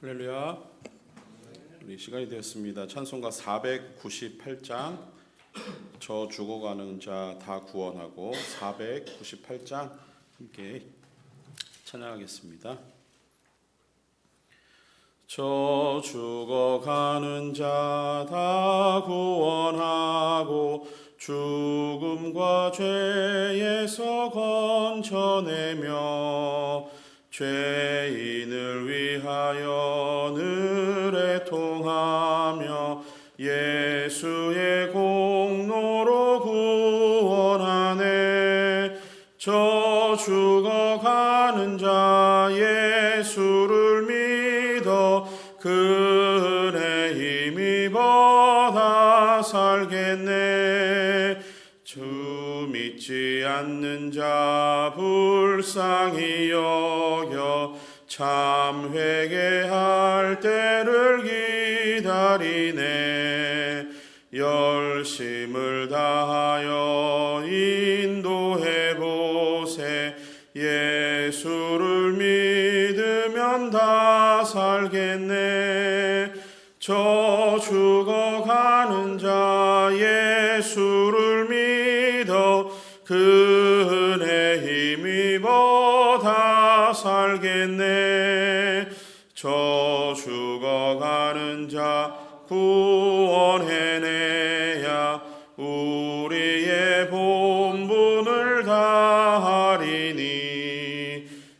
할렐루야. 우리 시간이 되었습니다. 찬송가 498장 저 죽어가는 자 다 구원하고 498장 함께 찬양하겠습니다. 저 죽어가는 자 다 구원하고 죽음과 죄에서 건져내며 죄인을 위하여 늘 애통하며 예수의 공로로 구원하네. 저 죽어가는 자 예수를 믿어 그 은혜 힘입어 다 살겠네. 주 믿지 않는 자 불쌍히 여겨 참 회개할 때를 기다리네. 열심을 다하여 인도해보세. 예수를 믿으면 다 살겠네. 저 죽어가는 자 예수를 믿어 그 은혜 힘입어 다 살겠네. 저 죽어가는 자 구원해내야 우리의 본분을 다하리니.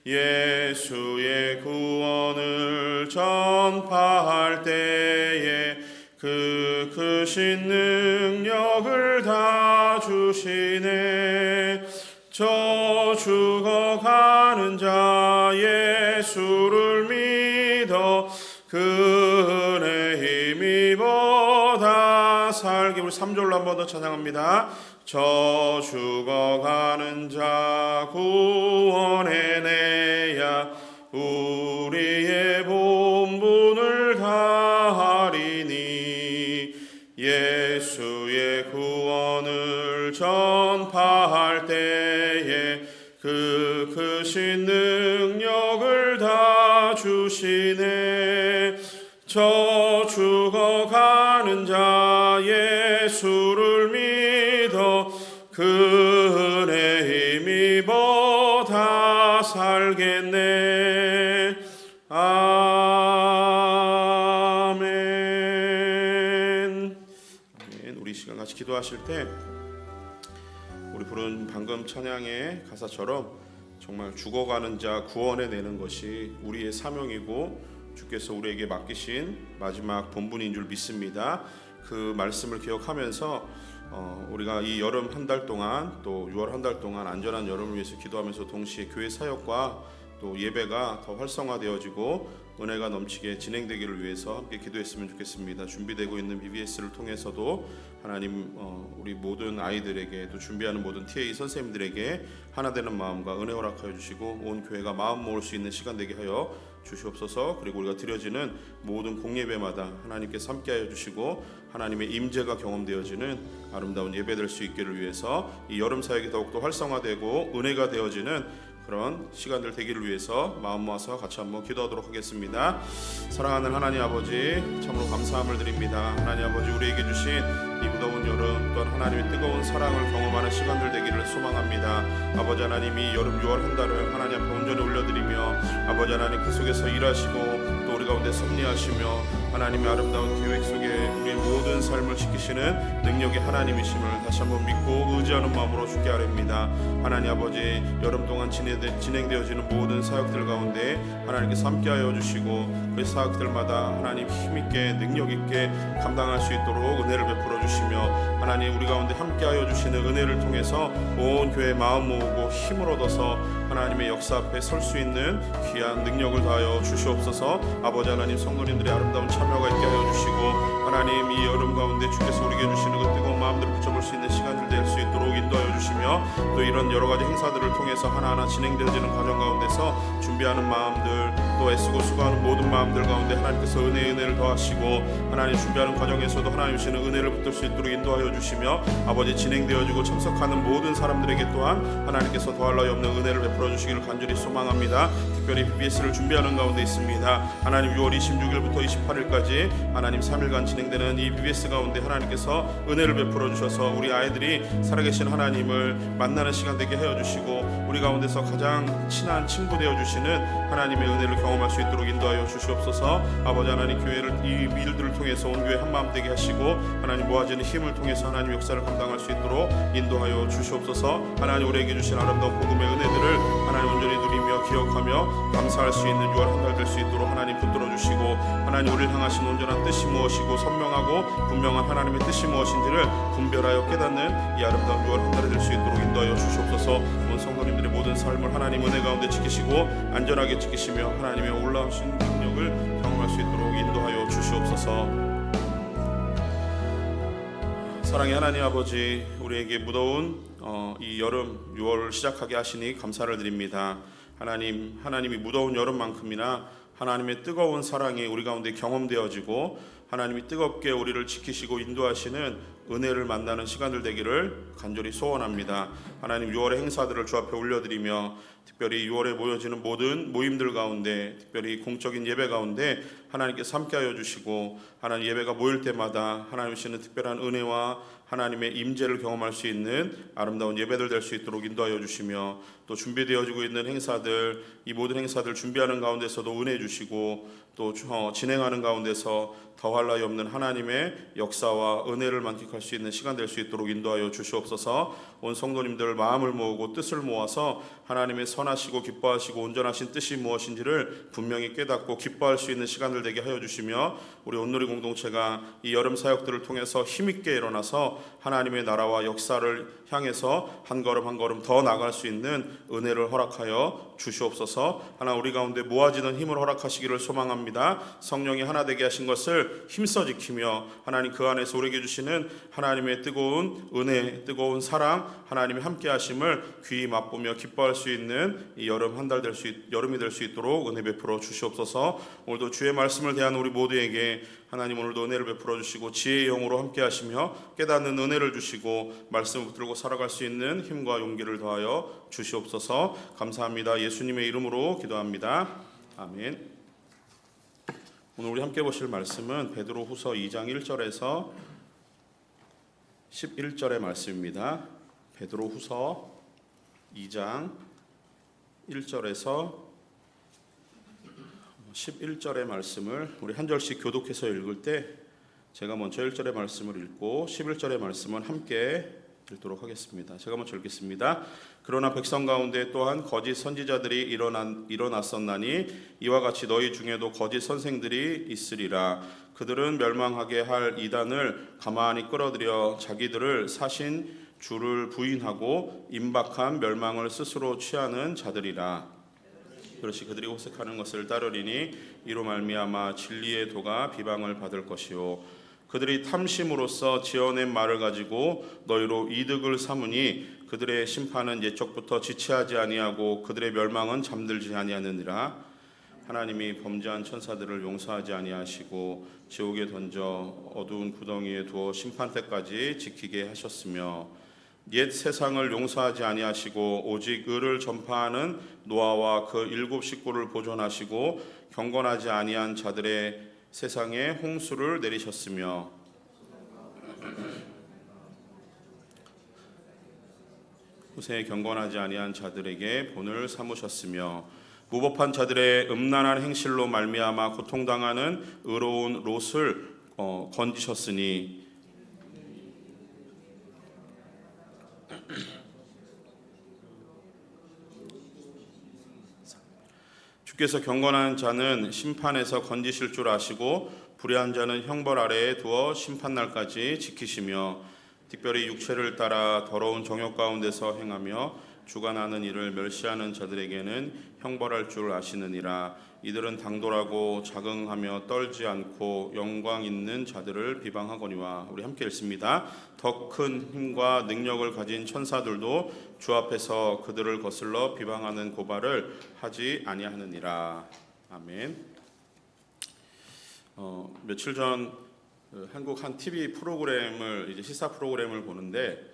예수의 구원을 전파할 때에 그 크신 능력을 다 주시네. 저 죽어가는 자 예수를 믿어 그 은혜 힘입어 다 살게. 우리 3절로 한 번 더 찬양합니다. 저 죽어가는 자 구원해내야 우리의 본분을 다하리니. 예수의 구원을 전파할 때에 그 크신 능력을 다 주시네. 저 죽어가는 자 예수를 믿어 그 은혜 힘입어 다 살겠네. 아멘. 우리 시간 같이 기도하실 때 우리 부른 방금 찬양의 가사처럼 정말 죽어가는 자 구원해내는 것이 우리의 사명이고 주께서 우리에게 맡기신 마지막 본분인 줄 믿습니다. 그 말씀을 기억하면서 우리가 이 여름 한 달 동안 또 6월 한 달 동안 안전한 여름을 위해서 기도하면서 동시에 교회 사역과 또 예배가 더 활성화되어지고 은혜가 넘치게 진행되기를 위해서 함께 기도했으면 좋겠습니다. 준비되고 있는 BBS를 통해서도 하나님 우리 모든 아이들에게 또 준비하는 모든 TA 선생님들에게 하나 되는 마음과 은혜 허락하여 주시고 온 교회가 마음 모을 수 있는 시간 되게 하여 주시옵소서. 그리고 우리가 드려지는 모든 공예배마다 하나님께서 함께하여 주시고 하나님의 임재가 경험되어지는 아름다운 예배 될 수 있기를 위해서 이 여름 사역이 더욱더 활성화되고 은혜가 되어지는 그런 시간들 되기를 위해서 마음 모아서 같이 한번 기도하도록 하겠습니다. 사랑하는 하나님 아버지, 참으로 감사함을 드립니다. 하나님 아버지, 우리에게 주신 이 무더운 여름 또한 하나님의 뜨거운 사랑을 경험하는 시간들 되기를 소망합니다. 아버지 하나님, 이 여름 6월 한 달을 하나님 앞에 온전히 올려드리며 아버지 하나님 그 속에서 일하시고 또 우리 가운데 섭리하시며 하나님의 아름다운 계획 속에 우리의 모든 삶을 지키시는 능력의 하나님이심을 다시 한번 믿고 의지하는 마음으로 주께 아뢰옵니다. 하나님 아버지, 여름 동안 진행되어지는 모든 사역들 가운데 하나님께서 함께하여 주시고 그 사역들마다 하나님 힘있게 능력있게 감당할 수 있도록 은혜를 베풀어 주시며 하나님 우리 가운데 함께하여 주시는 은혜를 통해서 온 교회 마음 모으고 힘을 얻어서 하나님의 역사 앞에 설 수 있는 귀한 능력을 다하여 주시옵소서. 아버지 하나님, 성도님들의 아름다운 참여가 있게 하여 주시고 하나님 이 여름 가운데 주께서 우리에게 주시는 그 뜨거운 마음들을 붙여볼 수 있는 시간들 될 수 있도록 인도하여 주시며 또 이런 여러 가지 행사들을 통해서 하나하나 진행되어지는 과정 가운데서 준비하는 마음들 또 애쓰고 수고하는 모든 마음들 가운데 하나님께서 은혜를 더하시고 하나님 준비하는 과정에서도 하나님 주시는 은혜를 붙들 수 있도록 인도하여 주시며 아버지 진행되어지고 참석하는 모든 사람들에게 또한 하나님께서 더할 나위 없는 은혜를 베풀어 주시기를 간절히 소망합니다. 특별히 BBS를 준비하는 가운데 있습니다. 하나님 6월 26일부터 28일까지 하나님 3일간 진행되는 이 BBS 가운데 하나님께서 은혜를 베풀어 주셔서 우리 아이들이 살아계신 하나님을 만나는 시간 되게 하여 주시고 우리 가운데서 가장 친한 친구 되어 주시는 하나님의 은혜를 경험할 수 있도록 인도하여 주시옵소서. 아버지 하나님 교회를 이 일들을 통해서 온 교회 한마음 되게 하시고 하나님 모아지는 힘을 통해서 하나님 역사를 감당할 수 있도록 인도하여 주시옵소서. 하나님 우리에게 주신 아름다운 복음의 은혜들을 하나님 온전히 누리며 기억하며 감사할 수 있는 6월 한 달 될 수 있도록 하나님 붙들어 주시고 하나님 우리를 향하신 온전한 뜻이 무엇이고 선명하고 분명한 하나님의 뜻이 무엇인지를 분별하여 깨닫는 이 아름다운 6월 한 달이 될 수 있도록 인도하여 주시옵소서. 온 성도님들의 모든 삶을 하나님 은혜 가운데 지키시고 안전하게 지키시며 하나님의 올라오신 능력을 경험할 수 있도록 인도하여 주시옵소서. 사랑의 하나님 아버지, 우리에게 무더운 이 여름 6월을 시작하게 하시니 감사를 드립니다. 하나님이 무더운 여름만큼이나 하나님의 뜨거운 사랑이 우리 가운데 경험되어지고 하나님이 뜨겁게 우리를 지키시고 인도하시는 은혜를 만나는 시간들 되기를 간절히 소원합니다. 하나님 6월의 행사들을 주 앞에 올려드리며 특별히 6월에 모여지는 모든 모임들 가운데 특별히 공적인 예배 가운데 하나님께서 함께하여 주시고 하나님 예배가 모일 때마다 하나님 주시는 특별한 은혜와 하나님의 임재를 경험할 수 있는 아름다운 예배들 될 수 있도록 인도하여 주시며 또 준비되어지고 있는 행사들 이 모든 행사들 준비하는 가운데서도 은혜 주시고 또 진행하는 가운데서 더할 나위 없는 하나님의 역사와 은혜를 만끽할 수 있는 시간 될 수 있도록 인도하여 주시옵소서. 온 성도님들 마음을 모으고 뜻을 모아서 하나님의 선하시고 기뻐하시고 온전하신 뜻이 무엇인지를 분명히 깨닫고 기뻐할 수 있는 시간들 되게 하여 주시며 우리 온누리 공동체가 이 여름 사역들을 통해서 힘있게 일어나서 하나님의 나라와 역사를 향해서 한 걸음 한 걸음 더 나갈 수 있는 은혜를 허락하여 주시옵소서. 하나님 우리 가운데 모아지는 힘을 허락하시기를 소망합니다. 성령이 하나 되게 하신 것을 힘써 지키며 하나님 그 안에서 우리에게 주시는 하나님의 뜨거운 은혜, 뜨거운 사랑, 하나님의 함께 하심을 귀히 맛보며 기뻐할 수 있는 이 여름 한 달 여름이 될 수 있도록 은혜 베풀어 주시옵소서. 오늘도 주의 말씀을 대하는 우리 모두에게 하나님 오늘도 은혜를 베풀어 주시고 지혜의 영으로 함께 하시며 깨닫는 은혜를 주시고 말씀을 붙들고 살아갈 수 있는 힘과 용기를 더하여 주시옵소서. 감사합니다. 예수님의 이름으로 기도합니다. 아멘. 오늘 우리 함께 보실 말씀은 베드로후서 2장 1절에서 11절의 말씀입니다. 베드로후서 2장 1절에서 11절의 말씀을 우리 한 절씩 교독해서 읽을 때 제가 먼저 1절의 말씀을 읽고 11절의 말씀은 함께 읽도록 하겠습니다. 제가 먼저 읽겠습니다. 그러나 백성 가운데 또한 거짓 선지자들이 일어났었나니 이와 같이 너희 중에도 거짓 선생들이 있으리라. 그들은 멸망하게 할 이단을 가만히 끌어들여 자기들을 사신 주를 부인하고 임박한 멸망을 스스로 취하는 자들이라. 그렇지 그들이 호색하는 것을 따르리니 이로 말미암아 진리의 도가 비방을 받을 것이요 그들이 탐심으로써 지어낸 말을 가지고 너희로 이득을 삼으니 그들의 심판은 옛적부터 지체하지 아니하고 그들의 멸망은 잠들지 아니하느니라. 하나님이 범죄한 천사들을 용서하지 아니하시고 지옥에 던져 어두운 구덩이에 두어 심판 때까지 지키게 하셨으며 옛 세상을 용서하지 아니하시고 오직 의를 전파하는 노아와 그 7 식구를 보존하시고 경건하지 아니한 자들의 세상에 홍수를 내리셨으며 후세에 경건하지 아니한 자들에게 본을 삼으셨으며 무법한 자들의 음란한 행실로 말미암아 고통당하는 의로운 롯을 건지셨으니 주께서 경건한 자는 심판에서 건지실 줄 아시고 불의한 자는 형벌 아래에 두어 심판날까지 지키시며 특별히 육체를 따라 더러운 정욕 가운데서 행하며 주관하는 일을 멸시하는 자들에게는 형벌할 줄 아시느니라. 이들은 당돌하고 자긍하며 떨지 않고 영광 있는 자들을 비방하거니와. 우리 함께 읽습니다. 더 큰 힘과 능력을 가진 천사들도 주 앞에서 그들을 거슬러 비방하는 고발을 하지 아니하느니라. 아멘. 며칠 전 한국 한 TV 프로그램을 이제 시사 프로그램을 보는데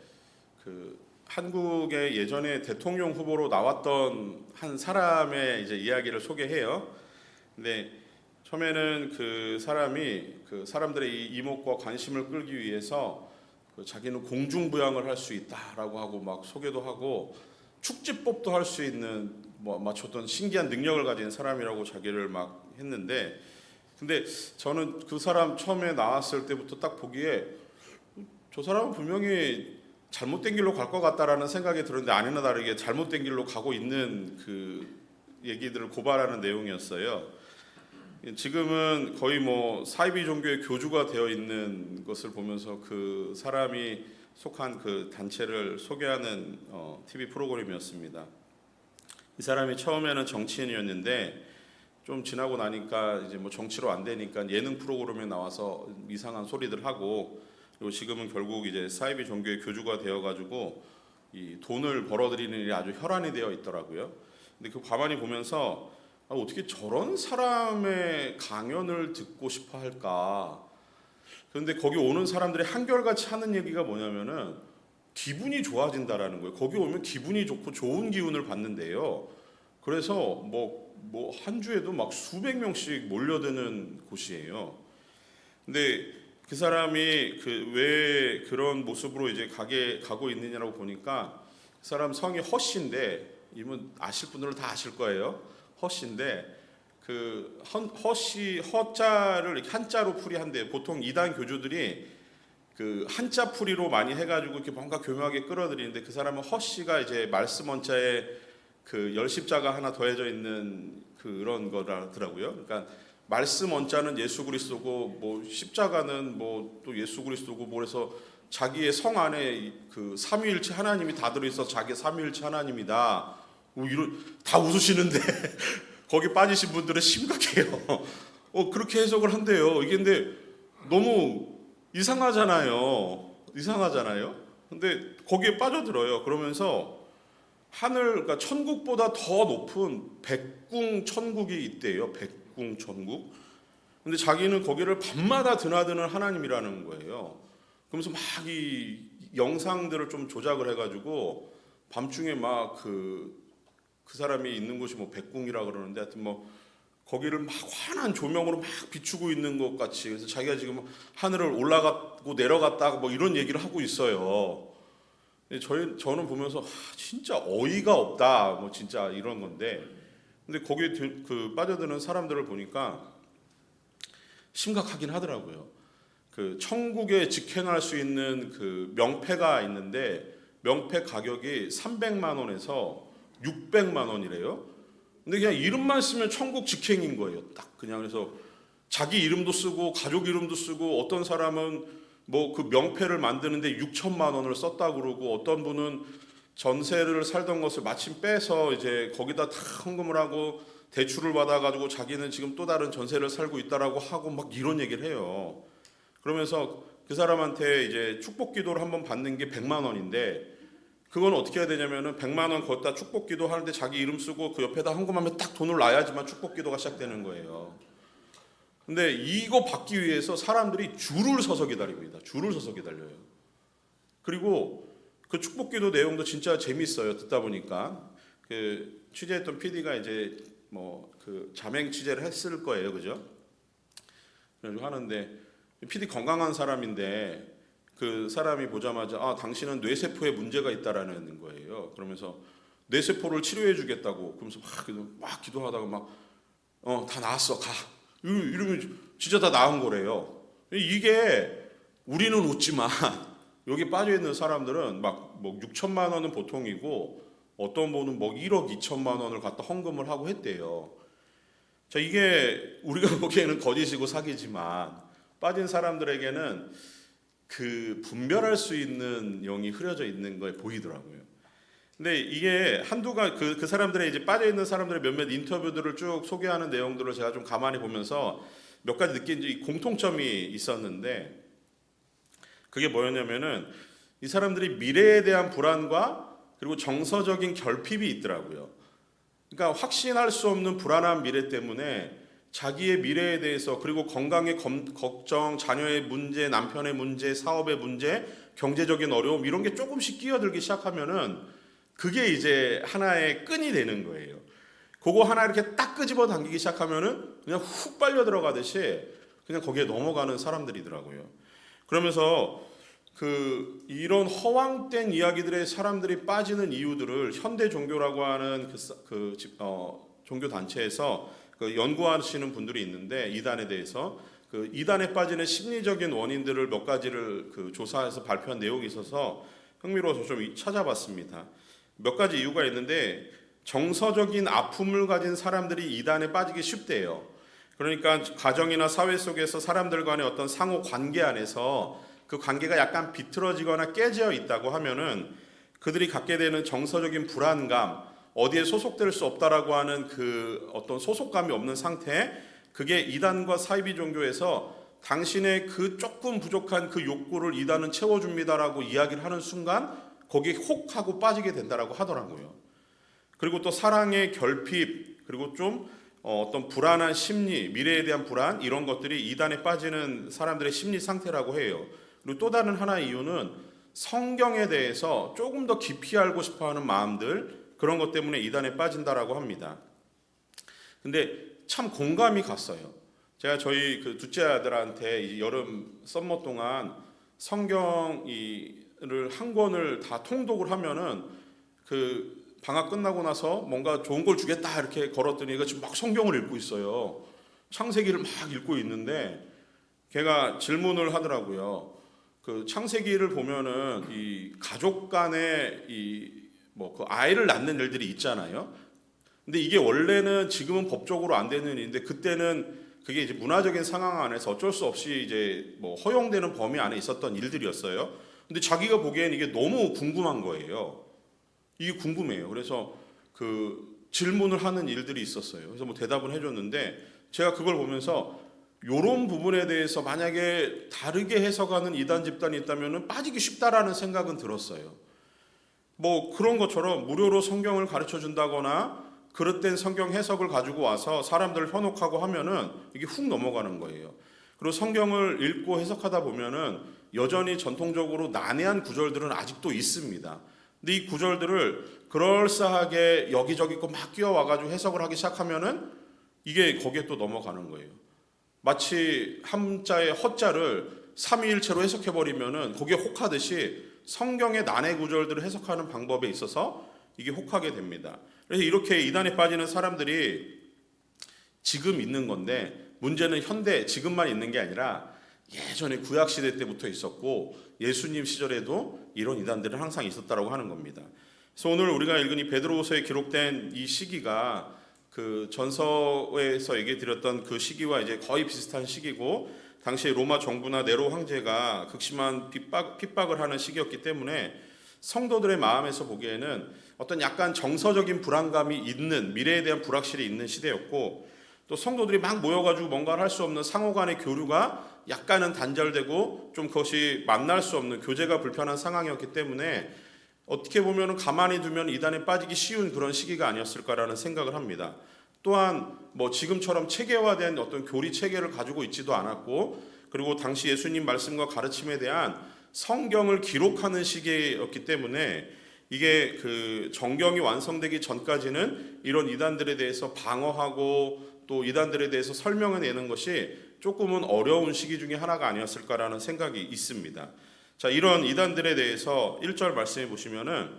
한국의 예전에 대통령 후보로 나왔던 한 사람의 이제 이야기를 소개해요. 근데 처음에는 그 사람이 그 사람들의 이목과 관심을 끌기 위해서 자기는 공중부양을 할 수 있다라고 하고 막 소개도 하고 축지법도 할 수 있는 마쳤던 신기한 능력을 가진 사람이라고 자기를 막 했는데, 근데 저는 그 사람 처음에 나왔을 때부터 딱 보기에 저 사람은 분명히 잘못된 길로 갈 것 같다라는 생각이 들었는데 아니나 다르게 잘못된 길로 가고 있는 그 얘기들을 고발하는 내용이었어요. 지금은 거의 사이비 종교의 교주가 되어 있는 것을 보면서 그 사람이 속한 그 단체를 소개하는 TV 프로그램이었습니다. 이 사람이 처음에는 정치인이었는데 좀 지나고 나니까 이제 정치로 안 되니까 예능 프로그램에 나와서 이상한 소리들 하고, 그리고 지금은 결국 이제 사이비 종교의 교주가 되어가지고 이 돈을 벌어들이는 일이 아주 혈안이 되어 있더라고요. 근데 그 가만히 보면서 어떻게 저런 사람의 강연을 듣고 싶어 할까? 그런데 거기 오는 사람들이 한결같이 하는 얘기가 뭐냐면은 기분이 좋아진다라는 거예요. 거기 오면 기분이 좋고 좋은 기운을 받는데요. 그래서 한 주에도 막 수백 명씩 몰려드는 곳이에요. 근데 그 사람이 왜 그런 모습으로 이제 가고 있느냐라고 보니까 그 사람 성이 허씨인데, 이분 아실 분들은 다 아실 거예요. 허씨인데 허씨 허자를 이렇게 한자로 풀이한대. 보통 이단 교주들이 그 한자 풀이로 많이 해가지고 이렇게 뭔가 교묘하게 끌어들이는데, 그 사람은 허씨가 이제 말씀 원자에 그 열십자가 하나 더해져 있는 그런 거라더라고요. 그러니까 말씀 원자는 예수 그리스도고 십자가는 또 예수 그리스도고 그래서 자기의 성 안에 그 삼위일체 하나님이 다 들어있어 자기 삼위일체 하나님이다. 다 웃으시는데 거기 빠지신 분들은 심각해요. 그렇게 해석을 한대요. 이게 근데 너무 이상하잖아요. 근데 거기에 빠져들어요. 그러면서 그러니까 천국보다 더 높은 백궁 천국이 있대요. 백궁 천국. 근데 자기는 거기를 밤마다 드나드는 하나님이라는 거예요. 그러면서 막 이 영상들을 좀 조작을 해가지고 밤중에 막 그 사람이 있는 곳이 백궁이라 그러는데, 하여튼 거기를 막 환한 조명으로 막 비추고 있는 것 같이, 그래서 자기가 지금 하늘을 올라갔고 내려갔다 이런 얘기를 하고 있어요. 저는 보면서 진짜 어이가 없다, 진짜 이런 건데, 근데 거기에 빠져드는 사람들을 보니까 심각하긴 하더라고요. 천국에 직행할 수 있는 명패가 있는데 명패 가격이 300만 원에서 600만 원이래요. 근데 그냥 이름만 쓰면 천국 직행인 거예요. 딱 그냥. 그래서 자기 이름도 쓰고 가족 이름도 쓰고, 어떤 사람은 그 명패를 만드는데 6천만 원을 썼다 그러고, 어떤 분은 전세를 살던 것을 마침 빼서 이제 거기다 다 헌금을 하고 대출을 받아가지고 자기는 지금 또 다른 전세를 살고 있다라고 하고 막 이런 얘기를 해요. 그러면서 그 사람한테 이제 축복 기도를 한번 받는 게 100만 원인데, 그건 어떻게 해야 되냐면은 100만 원 거기다 축복 기도 하는데 자기 이름 쓰고 그 옆에다 헌금하면 딱 돈을 놔야지만 축복 기도가 시작되는 거예요. 근데 이거 받기 위해서 사람들이 줄을 서서 기다립니다. 줄을 서서 기다려요. 그리고 그 축복 기도 내용도 진짜 재밌어요. 듣다 보니까 취재했던 PD가 이제 자맹 취재를 했을 거예요, 그죠? 그래서 하는데 PD 건강한 사람인데 그 사람이 보자마자 당신은 뇌세포에 문제가 있다라는 거예요. 그러면서 뇌세포를 치료해 주겠다고 그러면서 막 기도하다가 다 나았어, 가. 이러면 진짜 다 나은 거래요. 이게 우리는 웃지만 여기 빠져 있는 사람들은 6천만 원은 보통이고, 어떤 분은 1억 2천만 원을 갖다 헌금을 하고 했대요. 자, 이게 우리가 보기에는 거짓이고 사기지만 빠진 사람들에게는 분별할 수 있는 영이 흐려져 있는 거에 보이더라고요. 근데 이게 한두가 그 사람들의 이제 빠져 있는 사람들의 몇몇 인터뷰들을 쭉 소개하는 내용들을 제가 좀 가만히 보면서 몇 가지 느낀 공통점이 있었는데, 그게 뭐였냐면은 이 사람들이 미래에 대한 불안과 그리고 정서적인 결핍이 있더라고요. 그러니까 확신할 수 없는 불안한 미래 때문에 자기의 미래에 대해서, 그리고 건강의 걱정, 자녀의 문제, 남편의 문제, 사업의 문제, 경제적인 어려움, 이런 게 조금씩 끼어들기 시작하면은 그게 이제 하나의 끈이 되는 거예요. 그거 하나 이렇게 딱 끄집어 당기기 시작하면은 그냥 훅 빨려 들어가듯이 그냥 거기에 넘어가는 사람들이더라고요. 그러면서 이런 허황된 이야기들에 사람들이 빠지는 이유들을 현대 종교라고 하는 종교 단체에서 연구하시는 분들이 있는데, 이단에 대해서 이단에 빠지는 심리적인 원인들을 몇 가지를 조사해서 발표한 내용이 있어서 흥미로워서 좀 찾아봤습니다. 몇 가지 이유가 있는데, 정서적인 아픔을 가진 사람들이 이단에 빠지기 쉽대요. 그러니까 가정이나 사회 속에서 사람들 간의 어떤 상호 관계 안에서 그 관계가 약간 비틀어지거나 깨져 있다고 하면은 그들이 갖게 되는 정서적인 불안감, 어디에 소속될 수 없다라고 하는 어떤 소속감이 없는 상태, 그게 이단과 사이비 종교에서 당신의 조금 부족한 욕구를 이단은 채워줍니다라고 이야기를 하는 순간 거기에 혹 하고 빠지게 된다라고 하더라고요. 그리고 또 사랑의 결핍, 그리고 좀 어떤 불안한 심리, 미래에 대한 불안, 이런 것들이 이단에 빠지는 사람들의 심리 상태라고 해요. 그리고 또 다른 하나의 이유는 성경에 대해서 조금 더 깊이 알고 싶어하는 마음들, 그런 것 때문에 이단에 빠진다라고 합니다. 근데 참 공감이 갔어요. 제가 저희 둘째 아들한테 이 여름 썸머 동안 성경을 한 권을 다 통독을 하면은 방학 끝나고 나서 뭔가 좋은 걸 주겠다 이렇게 걸었더니 얘가 지금 막 성경을 읽고 있어요. 창세기를 막 읽고 있는데 걔가 질문을 하더라고요. 창세기를 보면은 이 가족 간에 아이를 낳는 일들이 있잖아요. 근데 이게 원래는 지금은 법적으로 안 되는 일인데, 그때는 그게 이제 문화적인 상황 안에서 어쩔 수 없이 이제 허용되는 범위 안에 있었던 일들이었어요. 근데 자기가 보기엔 이게 너무 궁금한 거예요. 이게 궁금해요. 그래서 질문을 하는 일들이 있었어요. 그래서 대답을 해줬는데, 제가 그걸 보면서 이런 부분에 대해서 만약에 다르게 해석하는 이단 집단이 있다면 빠지기 쉽다라는 생각은 들었어요. 그런 것처럼 무료로 성경을 가르쳐 준다거나 그릇된 성경 해석을 가지고 와서 사람들을 현혹하고 하면은 이게 훅 넘어가는 거예요. 그리고 성경을 읽고 해석하다 보면은 여전히 전통적으로 난해한 구절들은 아직도 있습니다. 근데 이 구절들을 그럴싸하게 여기저기 막 끼워와가지고 해석을 하기 시작하면은 이게 거기에 또 넘어가는 거예요. 마치 한자의 허자를 삼위일체로 해석해버리면은 거기에 혹하듯이 성경의 난해 구절들을 해석하는 방법에 있어서 이게 혹하게 됩니다. 그래서 이렇게 이단에 빠지는 사람들이 지금 있는 건데, 문제는 현대 지금만 있는 게 아니라 예전에 구약시대 때부터 있었고 예수님 시절에도 이런 이단들은 항상 있었다고 하는 겁니다. 그래서 오늘 우리가 읽은 이 베드로후서에 기록된 이 시기가 전서에서 얘기 드렸던 시기와 이제 거의 비슷한 시기고, 당시에 로마 정부나 네로 황제가 극심한 핍박을 하는 시기였기 때문에 성도들의 마음에서 보기에는 어떤 약간 정서적인 불안감이 있는, 미래에 대한 불확실이 있는 시대였고, 또 성도들이 막 모여가지고 뭔가를 할 수 없는 상호 간의 교류가 약간은 단절되고 좀 그것이 만날 수 없는, 교제가 불편한 상황이었기 때문에 어떻게 보면 가만히 두면 이단에 빠지기 쉬운 그런 시기가 아니었을까라는 생각을 합니다. 또한 지금처럼 체계화된 어떤 교리 체계를 가지고 있지도 않았고, 그리고 당시 예수님 말씀과 가르침에 대한 성경을 기록하는 시기였기 때문에 이게 정경이 완성되기 전까지는 이런 이단들에 대해서 방어하고 또 이단들에 대해서 설명을 내는 것이 조금은 어려운 시기 중에 하나가 아니었을까라는 생각이 있습니다. 자, 이런 이단들에 대해서 1절 말씀해 보시면은,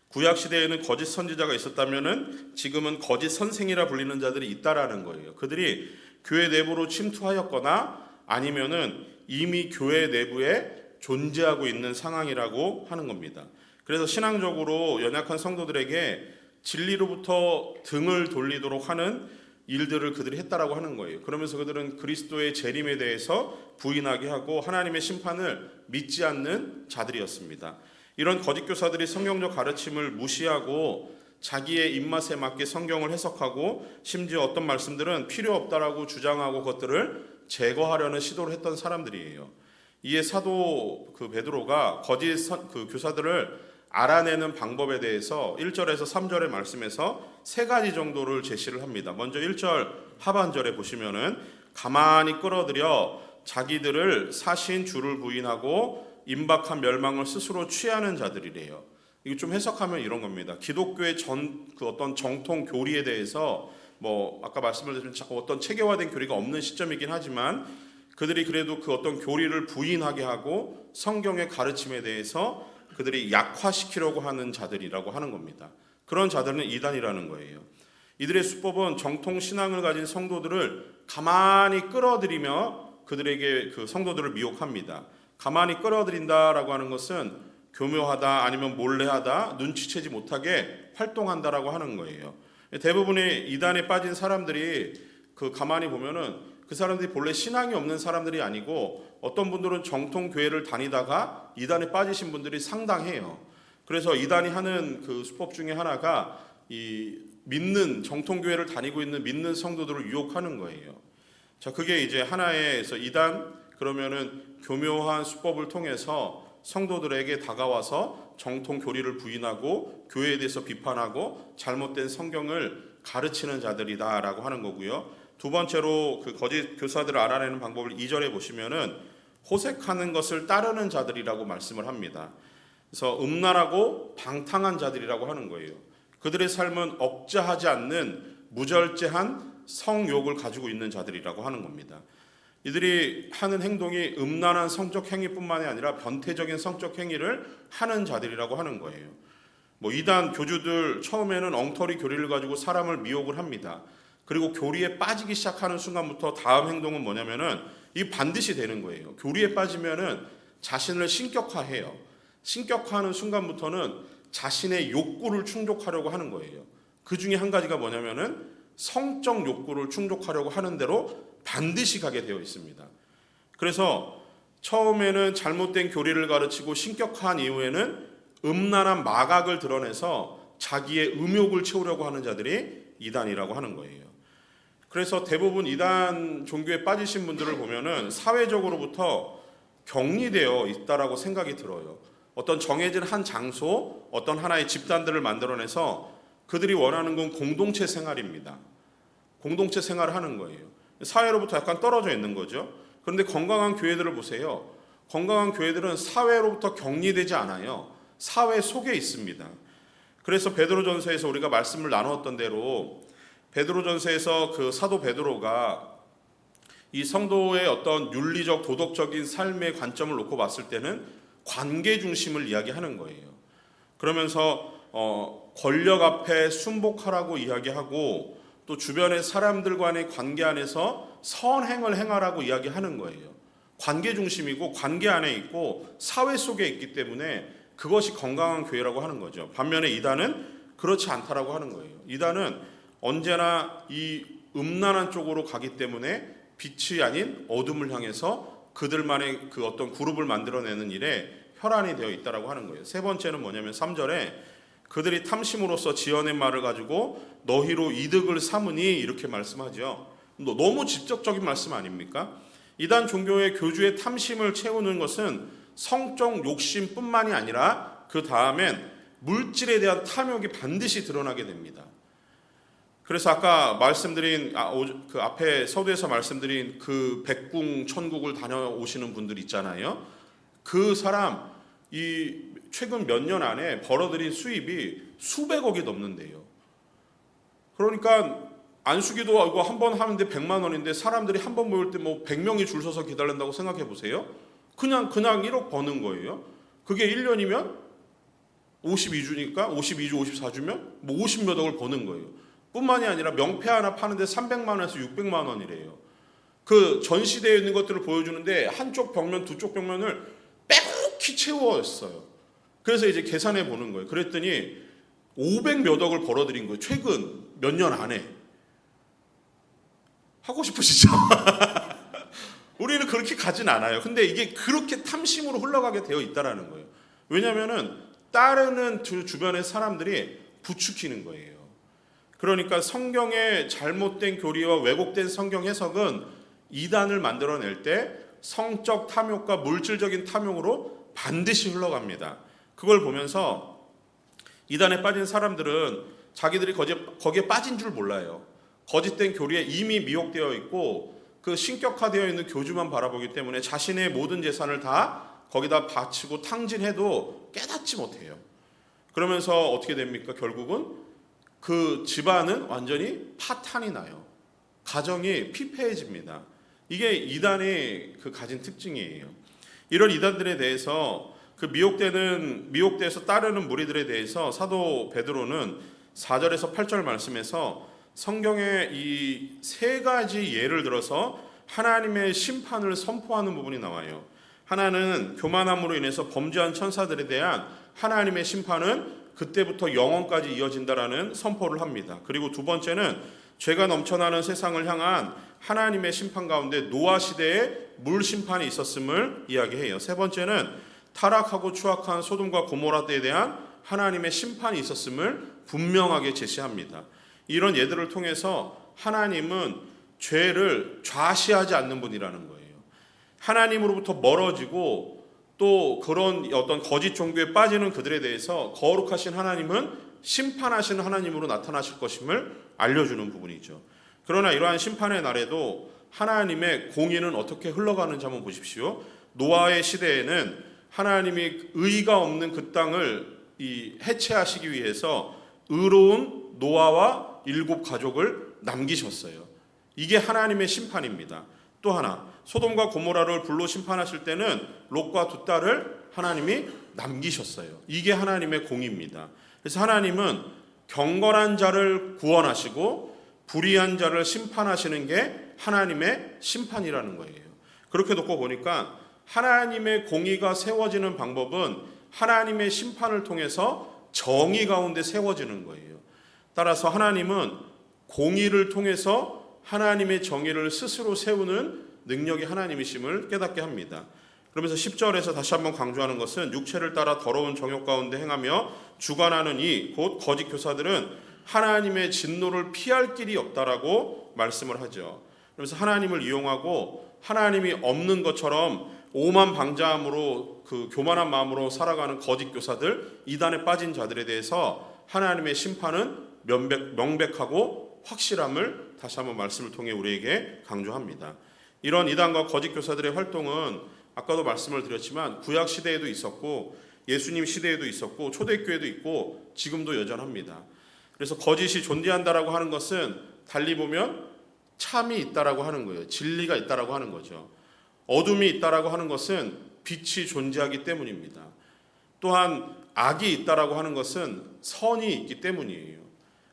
구약 시대에는 거짓 선지자가 있었다면은 지금은 거짓 선생이라 불리는 자들이 있다라는 거예요. 그들이 교회 내부로 침투하였거나 아니면은 이미 교회 내부에 존재하고 있는 상황이라고 하는 겁니다. 그래서 신앙적으로 연약한 성도들에게 진리로부터 등을 돌리도록 하는 일들을 그들이 했다라고 하는 거예요. 그러면서 그들은 그리스도의 재림에 대해서 부인하게 하고 하나님의 심판을 믿지 않는 자들이었습니다. 이런 거짓 교사들이 성경적 가르침을 무시하고 자기의 입맛에 맞게 성경을 해석하고 심지어 어떤 말씀들은 필요 없다라고 주장하고 그것들을 제거하려는 시도를 했던 사람들이에요. 이에 사도 베드로가 거짓 교사들을 알아내는 방법에 대해서 1절에서 3절의 말씀에서 세 가지 정도를 제시를 합니다. 먼저 1절 하반절에 보시면은 가만히 끌어들여 자기들을 사신 주를 부인하고 임박한 멸망을 스스로 취하는 자들이래요. 이거 좀 해석하면 이런 겁니다. 기독교의 그 어떤 정통 교리에 대해서 아까 말씀드린 어떤 체계화된 교리가 없는 시점이긴 하지만 그들이 그래도 그 어떤 교리를 부인하게 하고 성경의 가르침에 대해서 그들이 약화시키려고 하는 자들이라고 하는 겁니다. 그런 자들은 이단이라는 거예요. 이들의 수법은 정통 신앙을 가진 성도들을 가만히 끌어들이며 그들에게 그 성도들을 미혹합니다. 가만히 끌어들인다라고 하는 것은 교묘하다 아니면 몰래하다 눈치채지 못하게 활동한다라고 하는 거예요. 대부분의 이단에 빠진 사람들이 가만히 보면은 그 사람들이 본래 신앙이 없는 사람들이 아니고 어떤 분들은 정통 교회를 다니다가 이단에 빠지신 분들이 상당해요. 그래서 이단이 하는 그 수법 중에 하나가 이 믿는 정통 교회를 다니고 있는 믿는 성도들을 유혹하는 거예요. 자, 그게 이제 하나에서 이단 그러면은 교묘한 수법을 통해서 성도들에게 다가와서 정통 교리를 부인하고 교회에 대해서 비판하고 잘못된 성경을 가르치는 자들이다라고 하는 거고요. 두 번째로 그 거짓 교사들을 알아내는 방법을 2절에 보시면은 호색하는 것을 따르는 자들이라고 말씀을 합니다. 그래서 음란하고 방탕한 자들이라고 하는 거예요. 그들의 삶은 억제하지 않는 무절제한 성욕을 가지고 있는 자들이라고 하는 겁니다. 이들이 하는 행동이 음란한 성적 행위뿐만이 아니라 변태적인 성적 행위를 하는 자들이라고 하는 거예요. 이단 교주들 처음에는 엉터리 교리를 가지고 사람을 미혹을 합니다. 그리고 교리에 빠지기 시작하는 순간부터 다음 행동은 뭐냐면은 이 반드시 되는 거예요. 교리에 빠지면은 자신을 신격화해요. 신격화하는 순간부터는 자신의 욕구를 충족하려고 하는 거예요. 그 중에 한 가지가 뭐냐면은 성적 욕구를 충족하려고 하는 대로 반드시 가게 되어 있습니다. 그래서 처음에는 잘못된 교리를 가르치고 신격화한 이후에는 음란한 마각을 드러내서 자기의 음욕을 채우려고 하는 자들이 이단이라고 하는 거예요. 그래서 대부분 이단 종교에 빠지신 분들을 보면은 사회적으로부터 격리되어 있다라고 생각이 들어요. 어떤 정해진 한 장소, 어떤 하나의 집단들을 만들어내서 그들이 원하는 건 공동체 생활입니다. 공동체 생활을 하는 거예요. 사회로부터 약간 떨어져 있는 거죠. 그런데 건강한 교회들을 보세요. 건강한 교회들은 사회로부터 격리되지 않아요. 사회 속에 있습니다. 그래서 베드로전서에서 우리가 말씀을 나누었던 대로 베드로전서에서 그 사도 베드로가 이 성도의 어떤 윤리적 도덕적인 삶의 관점을 놓고 봤을 때는 관계 중심을 이야기하는 거예요. 그러면서 권력 앞에 순복하라고 이야기하고 또 주변의 사람들과의 관계 안에서 선행을 행하라고 이야기하는 거예요. 관계 중심이고 관계 안에 있고 사회 속에 있기 때문에 그것이 건강한 교회라고 하는 거죠. 반면에 이단은 그렇지 않다라고 하는 거예요. 이단은 언제나 이 음란한 쪽으로 가기 때문에 빛이 아닌 어둠을 향해서 그들만의 그 어떤 그룹을 만들어내는 일에 혈안이 되어 있다라고 하는 거예요. 세 번째는 뭐냐면 3절에 그들이 탐심으로써 지어낸 말을 가지고 너희로 이득을 삼으니 이렇게 말씀하죠. 너무 직접적인 말씀 아닙니까? 이단 종교의 교주의 탐심을 채우는 것은 성적 욕심뿐만이 아니라 그 다음엔 물질에 대한 탐욕이 반드시 드러나게 됩니다. 그래서 아까 말씀드린 그 앞에 서두에서 말씀드린 그 백궁 천국을 다녀오시는 분들 있잖아요. 그 사람 이 최근 몇 년 안에 벌어들인 수입이 수백억이 넘는데요. 그러니까 안수기도 이거 한 번 하는데 100만 원인데 사람들이 한 번 모일 때 100명이 줄 서서 기다린다고 생각해 보세요. 그냥 1억 버는 거예요. 그게 1년이면 52주니까 52주 54주면 50몇 억을 버는 거예요. 뿐만이 아니라 명패 하나 파는데 300만 원에서 600만 원이래요. 그 전시대에 있는 것들을 보여주는데 한쪽 벽면 두쪽 벽면을 빼곡히 채웠어요. 그래서 이제 계산해 보는 거예요. 그랬더니 500몇 억을 벌어들인 거예요. 최근 몇 년 안에. 하고 싶으시죠? 우리는 그렇게 가진 않아요. 근데 이게 그렇게 탐심으로 흘러가게 되어 있다라는 거예요. 왜냐하면은 따르는 주변의 사람들이 부추기는 거예요. 그러니까 성경의 잘못된 교리와 왜곡된 성경 해석은 이단을 만들어낼 때 성적 탐욕과 물질적인 탐욕으로 반드시 흘러갑니다. 그걸 보면서 이단에 빠진 사람들은 자기들이 거기에 빠진 줄 몰라요. 거짓된 교리에 이미 미혹되어 있고 그 신격화되어 있는 교주만 바라보기 때문에 자신의 모든 재산을 다 거기다 바치고 탕진해도 깨닫지 못해요. 그러면서 어떻게 됩니까? 결국은 그 집안은 완전히 파탄이 나요. 가정이 피폐해집니다. 이게 이단의 그 가진 특징이에요. 이런 이단들에 대해서 그 미혹돼서 따르는 무리들에 대해서 사도 베드로는 4절에서 8절 말씀에서 성경의 이 세 가지 예를 들어서 하나님의 심판을 선포하는 부분이 나와요. 하나는 교만함으로 인해서 범죄한 천사들에 대한 하나님의 심판은 그때부터 영원까지 이어진다라는 선포를 합니다. 그리고 두 번째는 죄가 넘쳐나는 세상을 향한 하나님의 심판 가운데 노아 시대에 물 심판이 있었음을 이야기해요. 세 번째는 타락하고 추악한 소돔과 고모라 때에 대한 하나님의 심판이 있었음을 분명하게 제시합니다. 이런 예들을 통해서 하나님은 죄를 좌시하지 않는 분이라는 거예요. 하나님으로부터 멀어지고 또 그런 어떤 거짓 종교에 빠지는 그들에 대해서 거룩하신 하나님은 심판하시는 하나님으로 나타나실 것임을 알려주는 부분이죠. 그러나 이러한 심판의 날에도 하나님의 공의는 어떻게 흘러가는지 한번 보십시오. 노아의 시대에는 하나님이 의가 없는 그 땅을 해체하시기 위해서 의로운 노아와 7 가족을 남기셨어요. 이게 하나님의 심판입니다. 또 하나, 소돔과 고모라를 불로 심판하실 때는 롯과 2 딸을 하나님이 남기셨어요. 이게 하나님의 공의입니다. 그래서 하나님은 경건한 자를 구원하시고 불의한 자를 심판하시는 게 하나님의 심판이라는 거예요. 그렇게 놓고 보니까 하나님의 공의가 세워지는 방법은 하나님의 심판을 통해서 정의 가운데 세워지는 거예요. 따라서 하나님은 공의를 통해서 하나님의 정의를 스스로 세우는 능력이 하나님이심을 깨닫게 합니다. 그러면서 10절에서 다시 한번 강조하는 것은 육체를 따라 더러운 정욕 가운데 행하며 주관하는 이 곧 거짓 교사들은 하나님의 진노를 피할 길이 없다라고 말씀을 하죠. 그래서 하나님을 이용하고 하나님이 없는 것처럼 오만방자함으로 그 교만한 마음으로 살아가는 거짓 교사들, 이단에 빠진 자들에 대해서 하나님의 심판은 명백하고 확실함을 다시 한번 말씀을 통해 우리에게 강조합니다. 이런 이단과 거짓 교사들의 활동은 아까도 말씀을 드렸지만 구약 시대에도 있었고 예수님 시대에도 있었고 초대교회도 있고 지금도 여전합니다. 그래서 거짓이 존재한다라고 하는 것은 달리 보면 참이 있다라고 하는 거예요. 진리가 있다라고 하는 거죠. 어둠이 있다라고 하는 것은 빛이 존재하기 때문입니다. 또한 악이 있다라고 하는 것은 선이 있기 때문이에요.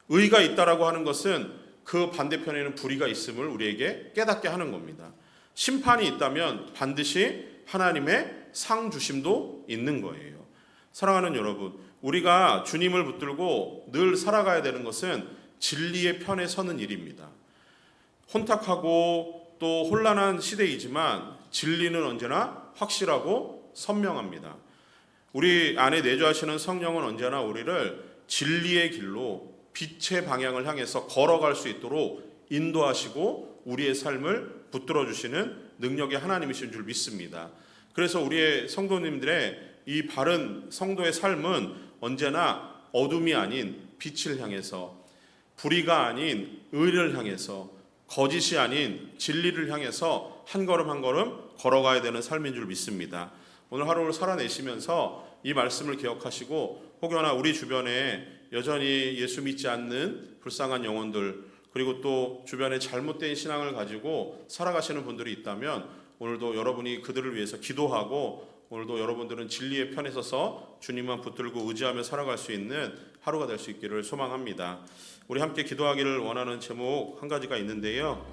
의가 있다라고 하는 것은 그 반대편에는 불의가 있음을 우리에게 깨닫게 하는 겁니다. 심판이 있다면 반드시 하나님의 상 주심도 있는 거예요. 사랑하는 여러분, 우리가 주님을 붙들고 늘 살아가야 되는 것은 진리의 편에 서는 일입니다. 혼탁하고 또 혼란한 시대이지만 진리는 언제나 확실하고 선명합니다. 우리 안에 내주하시는 성령은 언제나 우리를 진리의 길로 빛의 방향을 향해서 걸어갈 수 있도록 인도하시고 우리의 삶을 붙들어 주시는 능력의 하나님이신 줄 믿습니다. 그래서 우리의 성도님들의 이 바른 성도의 삶은 언제나 어둠이 아닌 빛을 향해서, 불의가 아닌 의를 향해서, 거짓이 아닌 진리를 향해서 한 걸음 한 걸음 걸어가야 되는 삶인 줄 믿습니다. 오늘 하루를 살아내시면서 이 말씀을 기억하시고 혹여나 우리 주변에 여전히 예수 믿지 않는 불쌍한 영혼들, 그리고 또 주변에 잘못된 신앙을 가지고 살아가시는 분들이 있다면 오늘도 여러분이 그들을 위해서 기도하고 오늘도 여러분들은 진리의 편에 서서 주님만 붙들고 의지하며 살아갈 수 있는 하루가 될 수 있기를 소망합니다. 우리 함께 기도하기를 원하는 제목 한 가지가 있는데요.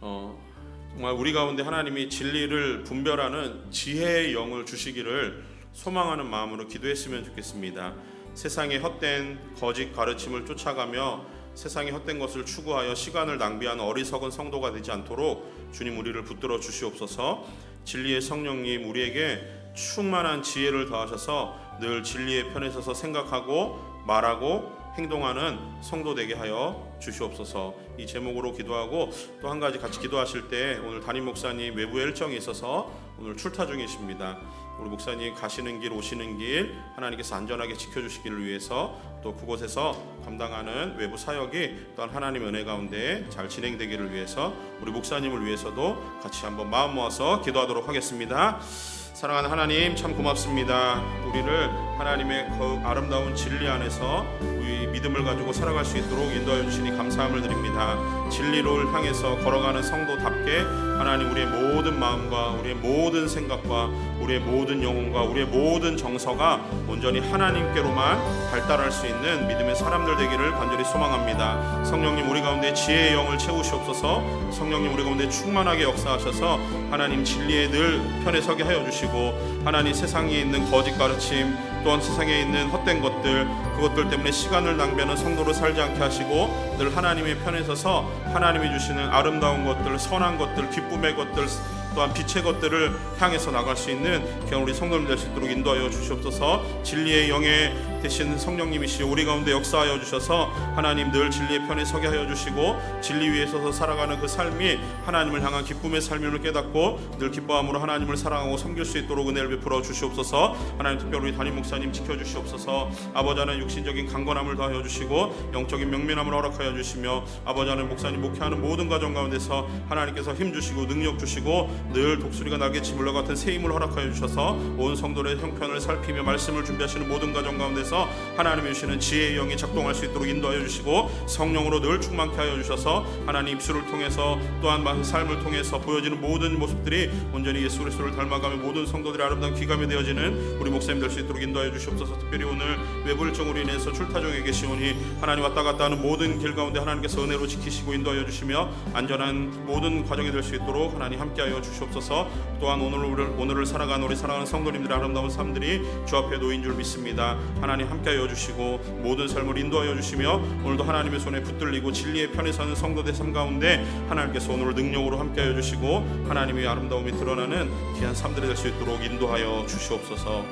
정말 우리 가운데 하나님이 진리를 분별하는 지혜의 영을 주시기를 소망하는 마음으로 기도했으면 좋겠습니다. 세상의 헛된 거짓 가르침을 쫓아가며 세상의 헛된 것을 추구하여 시간을 낭비하는 어리석은 성도가 되지 않도록 주님 우리를 붙들어 주시옵소서. 진리의 성령님 우리에게 충만한 지혜를 더하셔서 늘 진리의 편에 서서 생각하고 말하고 행동하는 성도 되게 하여 주시옵소서. 이 제목으로 기도하고 또 한 가지 같이 기도하실 때 오늘 담임 목사님 외부에 일정이 있어서 오늘 출타 중이십니다. 우리 목사님 가시는 길 오시는 길 하나님께서 안전하게 지켜주시기를 위해서 또 그곳에서 감당하는 외부 사역이 또한 하나님의 은혜 가운데 잘 진행되기를 위해서 우리 목사님을 위해서도 같이 한번 마음 모아서 기도하도록 하겠습니다. 사랑하는 하나님, 참 고맙습니다. 우리를 하나님의 그 아름다운 진리 안에서 우리 믿음을 가지고 살아갈 수 있도록 인도하여 주시니 감사함을 드립니다. 진리를 향해서 걸어가는 성도답게 하나님, 우리의 모든 마음과 우리의 모든 생각과 우리의 모든 영혼과 우리의 모든 정서가 온전히 하나님께로만 발달할 수 있는 믿음의 사람들 되기를 간절히 소망합니다. 성령님, 우리 가운데 지혜의 영을 채우시옵소서. 성령님, 우리 가운데 충만하게 역사하셔서 하나님 진리에 늘 편에 서게 하여 주시고, 하나님 세상에 있는 거짓 가르침 또한 세상에 있는 헛된 것들, 그것들 때문에 시간을 낭비하는 성도로 살지 않게 하시고 늘 하나님의 편에 서서 하나님이 주시는 아름다운 것들, 선한 것들, 기쁨의 것들, 또한 빛의 것들을 향해서 나갈 수 있는 귀한 우리 성도님 될 수 있도록 인도하여 주시옵소서. 진리의 영에 되신 성령님이시여 우리 가운데 역사하여 주셔서 하나님 늘 진리의 편에 서게 하여 주시고 진리 위에 서서 살아가는 그 삶이 하나님을 향한 기쁨의 삶임을 깨닫고 늘 기뻐함으로 하나님을 사랑하고 섬길 수 있도록 은혜를 베풀어 주시옵소서. 하나님, 특별히 우리 담임 목사님 지켜주시옵소서. 아버지 하나님, 육신적인 강건함을 더하여 주시고 영적인 명민함을 허락하여 주시며 아버지 하나님, 목사님 목회하는 모든 가정 가운데서 하나님께서 힘 주시고 능력 주시고 늘 독수리가 날개치 물과 같은 새 힘을 허락하여 주셔서 온 성도의 형편을 살피며 말씀을 준비하시는 모든 가정 가운데서 하나님이 주시는 지혜의 영이 작동할 수 있도록 인도하여 주시고 성령으로 늘 충만케 하여 주셔서 하나님 입술을 통해서 또한 삶을 통해서 보여지는 모든 모습들이 온전히 예수 그리스도를 닮아가며 모든 성도들의 아름다운 귀감이 되어지는 우리 목사님 될 수 있도록 인도하여 주시옵소서. 특별히 오늘 외부 일정으로 인해서 출타 중에 계시오니 하나님 왔다 갔다 하는 모든 길 가운데 하나님께서 은혜로 지키시고 인도하여 주시며 안전한 모든 과정이 될 수 있도록 하나님 함께하여 주시옵소서. 또한 오늘을 살아가는 우리 사랑하는 성도님들의 아름다운 삶들이 주 앞에 놓인 줄 믿습니다. 하나님 함께하여 주시고 모든 삶을 인도하여 주시며 오늘도 하나님의 손에 붙들리고 진리의 편에 서는 성도들 삶 가운데 하나님께서 오늘 능력으로 함께하여 주시고 하나님의 아름다움이 드러나는 귀한 삶들이 될 수 있도록 인도하여 주시옵소서.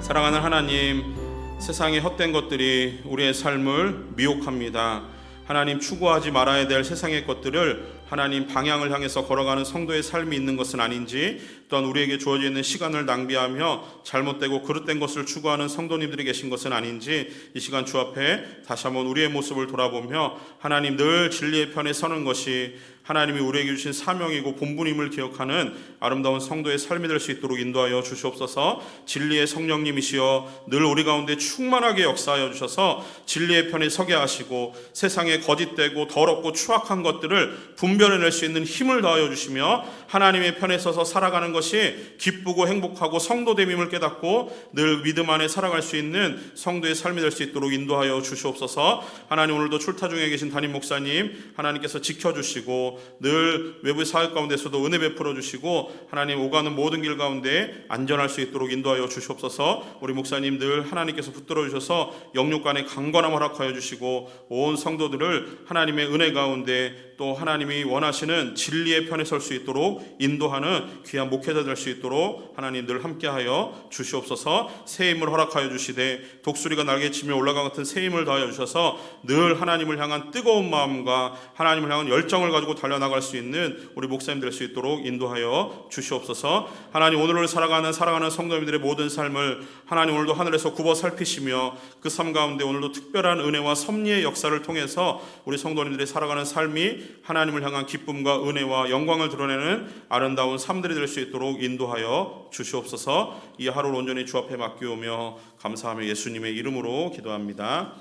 사랑하는 하나님, 세상의 헛된 것들이 우리의 삶을 미혹합니다. 하나님, 추구하지 말아야 될 세상의 것들을 하나님 방향을 향해서 걸어가는 성도의 삶이 있는 것은 아닌지, 또한 우리에게 주어져 있는 시간을 낭비하며 잘못되고 그릇된 것을 추구하는 성도님들이 계신 것은 아닌지 이 시간 주 앞에 다시 한번 우리의 모습을 돌아보며 하나님 늘 진리의 편에 서는 것이 하나님이 우리에게 주신 사명이고 본분임을 기억하는 아름다운 성도의 삶이 될 수 있도록 인도하여 주시옵소서. 진리의 성령님이시여 늘 우리 가운데 충만하게 역사하여 주셔서 진리의 편에 서게 하시고 세상에 거짓되고 더럽고 추악한 것들을 분별해낼 수 있는 힘을 더하여 주시며 하나님의 편에 서서 살아가는 것이 기쁘고 행복하고 성도됨임을 깨닫고 늘 믿음 안에 살아갈 수 있는 성도의 삶이 될 수 있도록 인도하여 주시옵소서. 하나님, 오늘도 출타 중에 계신 담임 목사님 하나님께서 지켜주시고 늘 외부 사역 가운데서도 은혜 베풀어 주시고 하나님 오가는 모든 길 가운데 안전할 수 있도록 인도하여 주시옵소서. 우리 목사님 늘 하나님께서 붙들어 주셔서 영육 간의 강건함 허락하여 주시고 온 성도들을 하나님의 은혜 가운데 또 하나님이 원하시는 진리의 편에 설 수 있도록 인도하는 귀한 목회자 될 수 있도록 하나님 늘 함께하여 주시옵소서. 새 힘을 허락하여 주시되 독수리가 날개치며 올라간 같은 새 힘을 더하여 주셔서 늘 하나님을 향한 뜨거운 마음과 하나님을 향한 열정을 가지고 달려나갈 수 있는 우리 목사님 될 수 있도록 인도하여 주시옵소서. 하나님, 오늘을 살아가는 성도님들의 모든 삶을 하나님 오늘도 하늘에서 굽어 살피시며 그 삶 가운데 오늘도 특별한 은혜와 섭리의 역사를 통해서 우리 성도님들이 살아가는 삶이 하나님을 향한 기쁨과 은혜와 영광을 드러내는 아름다운 삶들이 될 수 있도록 인도하여 주시옵소서. 이 하루를 온전히 주 앞에 맡기오며 감사하며 예수님의 이름으로 기도합니다.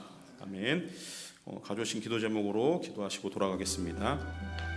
아멘. 가져오신 기도 제목으로 기도하시고 돌아가겠습니다.